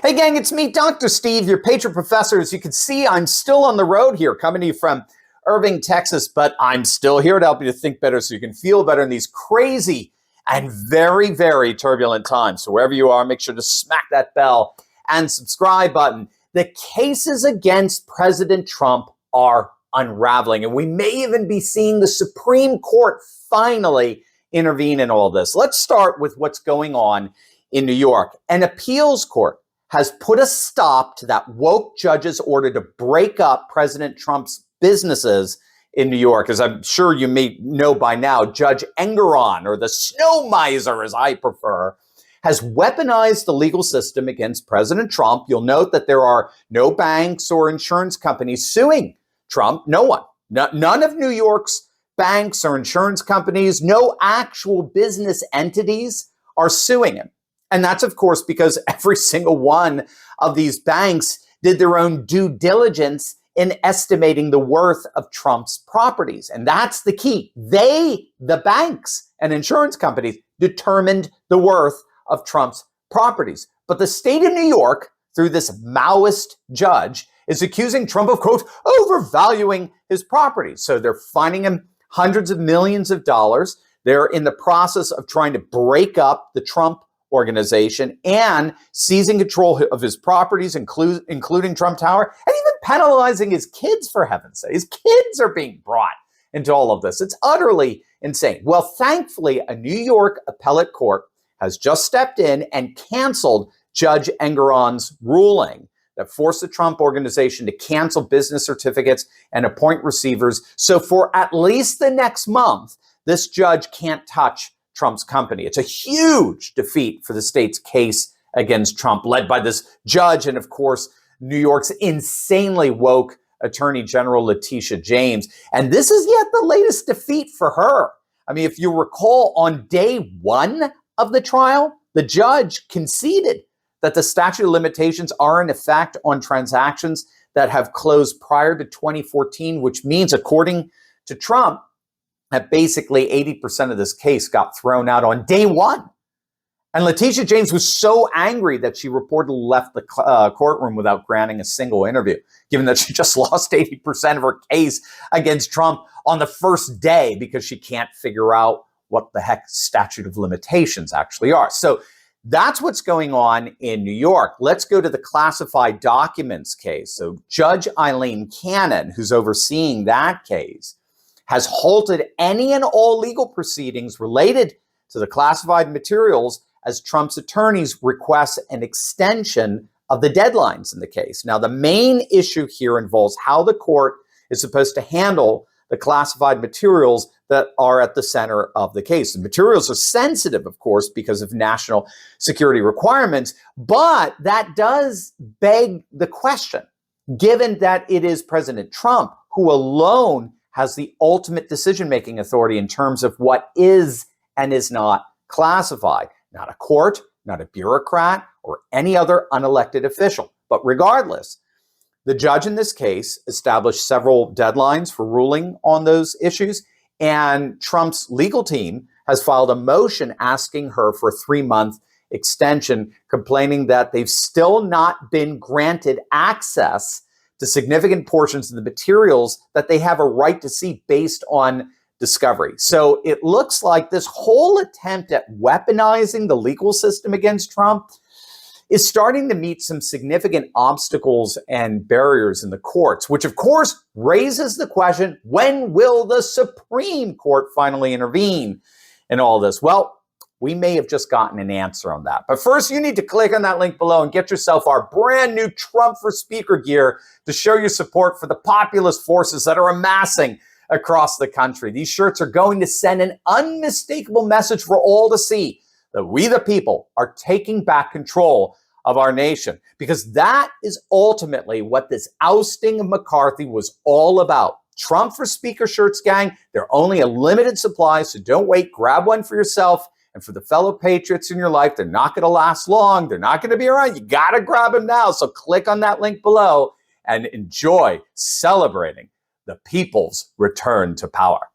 Hey gang, it's me, Dr. Steve, your patron professor. As you can see, I'm still on the road here, coming to you from Irving, Texas, but I'm still here to help you to think better so you can feel better in these crazy and very, very turbulent times. So wherever you are, make sure to smack that bell and subscribe button. The cases against President Trump are unraveling, and we may even be seeing the Supreme Court finally intervene in all this. Let's start with what's going on in New York. An appeals court has put a stop to that woke judge's order to break up President Trump's businesses in New York. As I'm sure you may know by now, Judge Engoron, or the snow miser as I prefer, has weaponized the legal system against President Trump. You'll note that there are no banks or insurance companies suing Trump. No one. None of New York's banks or insurance companies, no actual business entities are suing him. And that's, of course, because every single one of these banks did their own due diligence in estimating the worth of Trump's properties. And that's the key. They, the banks and insurance companies, determined the worth of Trump's properties. But the state of New York, through this Maoist judge, is accusing Trump of, quote, overvaluing his properties. So they're fining him hundreds of millions of dollars. They're in the process of trying to break up the Trump organization and seizing control of his properties, including Trump Tower, and even penalizing his kids, for heaven's sake. His kids are being brought into all of this. It's utterly insane. Well, thankfully, a New York appellate court has just stepped in and canceled Judge Engoron's ruling that forced the Trump organization to cancel business certificates and appoint receivers. So for at least the next month, this judge can't touch Trump's company. It's a huge defeat for the state's case against Trump, led by this judge and, of course, New York's insanely woke Attorney General Letitia James. And this is yet the latest defeat for her. I mean, if you recall, on day one of the trial, the judge conceded that the statute of limitations are in effect on transactions that have closed prior to 2014, which means, according to Trump, that basically 80% of this case got thrown out on day one. And Letitia James was so angry that she reportedly left the courtroom without granting a single interview, given that she just lost 80% of her case against Trump on the first day because she can't figure out what the heck statute of limitations actually are. So that's what's going on in New York. Let's go to the classified documents case. So Judge Eileen Cannon, who's overseeing that case, has halted any and all legal proceedings related to the classified materials as Trump's attorneys request an extension of the deadlines in the case. Now, the main issue here involves how the court is supposed to handle the classified materials that are at the center of the case. The materials are sensitive, of course, because of national security requirements, but that does beg the question, given that it is President Trump who alone has the ultimate decision-making authority in terms of what is and is not classified. Not a court, not a bureaucrat, or any other unelected official. But regardless, the judge in this case established several deadlines for ruling on those issues, and Trump's legal team has filed a motion asking her for a 3-month extension, complaining that they've still not been granted access to significant portions of the materials that they have a right to see based on discovery. So it looks like this whole attempt at weaponizing the legal system against Trump is starting to meet some significant obstacles and barriers in the courts, which of course raises the question, when will the Supreme Court finally intervene in all this? Well, we may have just gotten an answer on that. But first, you need to click on that link below and get yourself our brand new Trump for Speaker gear to show your support for the populist forces that are amassing across the country. These shirts are going to send an unmistakable message for all to see that we, the people, are taking back control of our nation, because that is ultimately what this ousting of McCarthy was all about. Trump for Speaker shirts, gang, they're only a limited supply, so don't wait. Grab one for yourself. And for the fellow patriots in your life, they're not going to last long. They're not going to be around. You got to grab them now. So click on that link below and enjoy celebrating the people's return to power.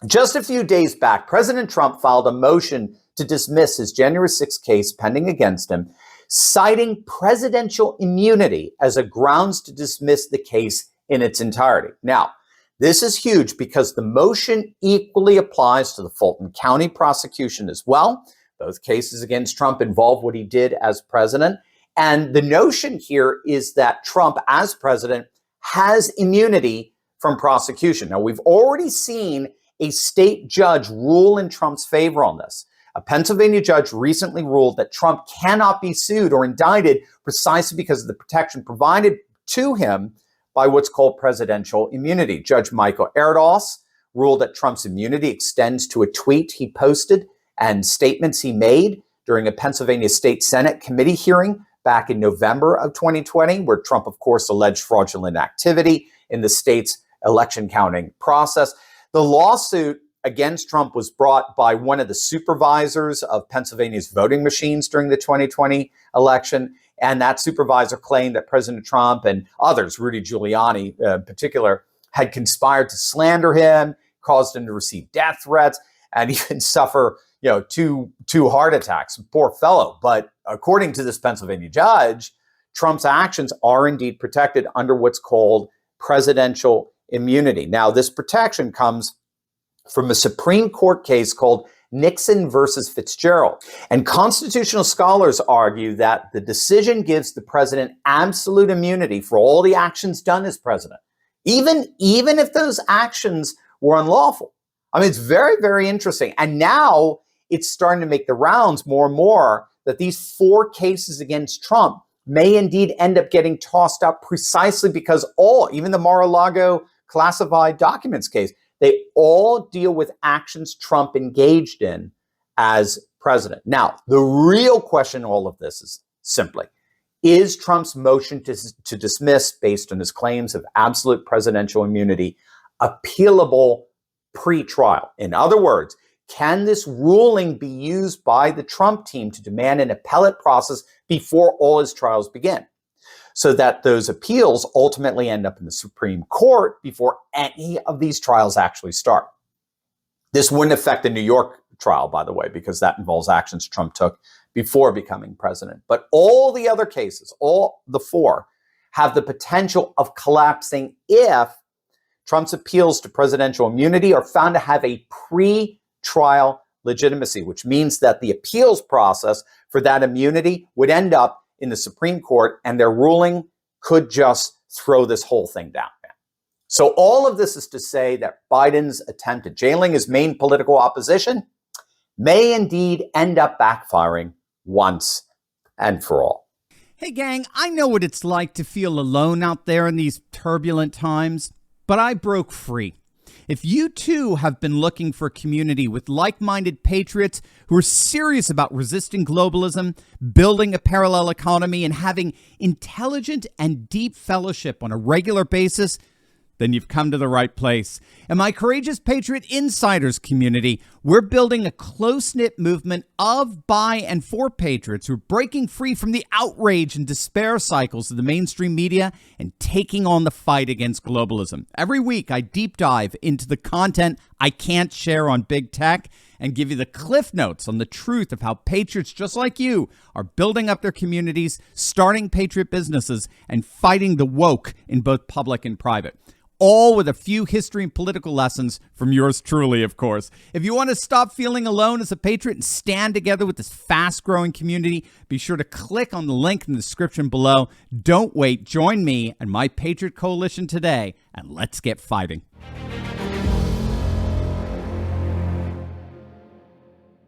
Just a few days back, President Trump filed a motion to dismiss his January 6th case pending against him, citing presidential immunity as a grounds to dismiss the case in its entirety. Now, this is huge because the motion equally applies to the Fulton County prosecution as well. Both cases against Trump involve what he did as president. And the notion here is that Trump, as president, has immunity from prosecution. Now, we've already seen a state judge rule in Trump's favor on this. A Pennsylvania judge recently ruled that Trump cannot be sued or indicted precisely because of the protection provided to him by what's called presidential immunity. Judge Michael Erdos ruled that Trump's immunity extends to a tweet he posted and statements he made during a Pennsylvania State Senate committee hearing back in November of 2020, where Trump, of course, alleged fraudulent activity in the state's election counting process. The lawsuit against Trump was brought by one of the supervisors of Pennsylvania's voting machines during the 2020 election. And that supervisor claimed that President Trump and others, Rudy Giuliani in particular, had conspired to slander him, caused him to receive death threats, and even suffer, two heart attacks. Poor fellow. But according to this Pennsylvania judge, Trump's actions are indeed protected under what's called presidential immunity. Now, this protection comes from a Supreme Court case called Nixon versus Fitzgerald. And constitutional scholars argue that the decision gives the president absolute immunity for all the actions done as president, even if those actions were unlawful. I mean, it's very, very interesting. And now it's starting to make the rounds more and more that these 4 cases against Trump may indeed end up getting tossed out precisely because even the Mar-a-Lago classified documents case, they all deal with actions Trump engaged in as president. Now, the real question in all of this is simply, is Trump's motion to dismiss based on his claims of absolute presidential immunity appealable pre-trial? In other words, can this ruling be used by the Trump team to demand an appellate process before all his trials begin, so that those appeals ultimately end up in the Supreme Court before any of these trials actually start? This wouldn't affect the New York trial, by the way, because that involves actions Trump took before becoming president. But all the other cases, all the 4, have the potential of collapsing if Trump's appeals to presidential immunity are found to have a pre-trial legitimacy, which means that the appeals process for that immunity would end up in the Supreme Court, and their ruling could just throw this whole thing down. So all of this is to say that Biden's attempt at jailing his main political opposition may indeed end up backfiring once and for all. Hey gang, I know what it's like to feel alone out there in these turbulent times, but I broke free. If you too have been looking for a community with like-minded patriots who are serious about resisting globalism, building a parallel economy, and having intelligent and deep fellowship on a regular basis, then you've come to the right place. In my Courageous Patriot Insiders community, we're building a close-knit movement of, by, and for patriots who are breaking free from the outrage and despair cycles of the mainstream media and taking on the fight against globalism. Every week, I deep dive into the content I can't share on big tech and give you the cliff notes on the truth of how patriots just like you are building up their communities, starting patriot businesses, and fighting the woke in both public and private. All with a few history and political lessons from yours truly, of course. If you want to stop feeling alone as a patriot and stand together with this fast-growing community, be sure to click on the link in the description below. Don't wait. Join me and my Patriot Coalition today, and let's get fighting.